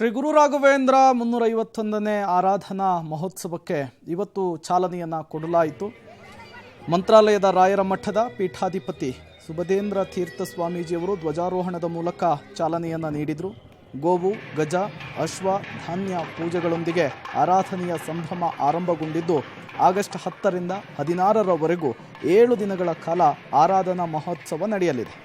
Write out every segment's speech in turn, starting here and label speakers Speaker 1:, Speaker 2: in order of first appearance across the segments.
Speaker 1: ಶ್ರೀ ಗುರು ರಾಘವೇಂದ್ರ 351ನೇ ಆರಾಧನಾ ಮಹೋತ್ಸವಕ್ಕೆ ಇವತ್ತು ಚಾಲನೆಯನ್ನು ಕೊಡಲಾಯಿತು. ಮಂತ್ರಾಲಯದ ರಾಯರ ಮಠದ ಪೀಠಾಧಿಪತಿ ಸುಬದೇಂದ್ರ ತೀರ್ಥ ಸ್ವಾಮೀಜಿಯವರು ಧ್ವಜಾರೋಹಣದ ಮೂಲಕ ಚಾಲನೆಯನ್ನು ನೀಡಿದರು. ಗೋವು, ಗಜ, ಅಶ್ವ, ಧಾನ್ಯ ಪೂಜೆಗಳೊಂದಿಗೆ ಆರಾಧನೆಯ ಸಂಭ್ರಮ ಆರಂಭಗೊಂಡಿದ್ದು ಆಗಸ್ಟ್ 10ರಿಂದ 16ರವರೆಗೂ 7 ದಿನಗಳ ಕಾಲ ಆರಾಧನಾ ಮಹೋತ್ಸವ ನಡೆಯಲಿದೆ.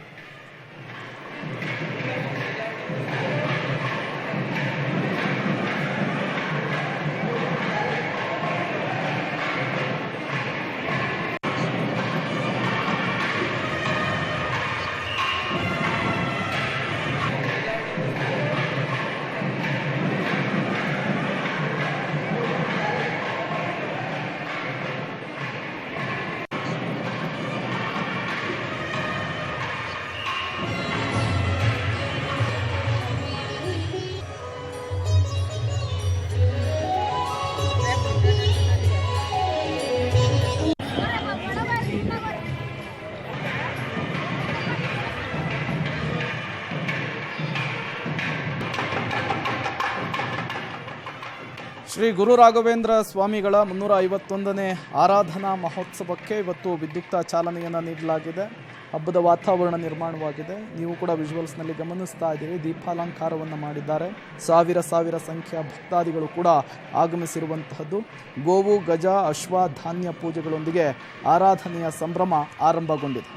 Speaker 1: ಶ್ರೀ ಗುರು ರಾಘವೇಂದ್ರ ಸ್ವಾಮಿಗಳ 351ನೇ ಆರಾಧನಾ ಮಹೋತ್ಸವಕ್ಕೆ ಇವತ್ತು ವಿದ್ಯುಕ್ತ ಚಾಲನೆಯನ್ನು ನೀಡಲಾಗಿದೆ. ಹಬ್ಬದ ವಾತಾವರಣ ನಿರ್ಮಾಣವಾಗಿದೆ. ನೀವು ಕೂಡ ವಿಜುವಲ್ಸ್ನಲ್ಲಿ ಗಮನಿಸ್ತಾ ಇದ್ದೀರಿ. ದೀಪಾಲಂಕಾರವನ್ನು ಮಾಡಿದ್ದಾರೆ. ಸಾವಿರ ಸಂಖ್ಯೆಯ ಭಕ್ತಾದಿಗಳು ಕೂಡ ಆಗಮಿಸಿರುವಂತಹದ್ದು. ಗೋವು, ಗಜ, ಅಶ್ವ, ಧಾನ್ಯ ಪೂಜೆಗಳೊಂದಿಗೆ ಆರಾಧನೆಯ ಸಂಭ್ರಮ ಆರಂಭಗೊಂಡಿದೆ.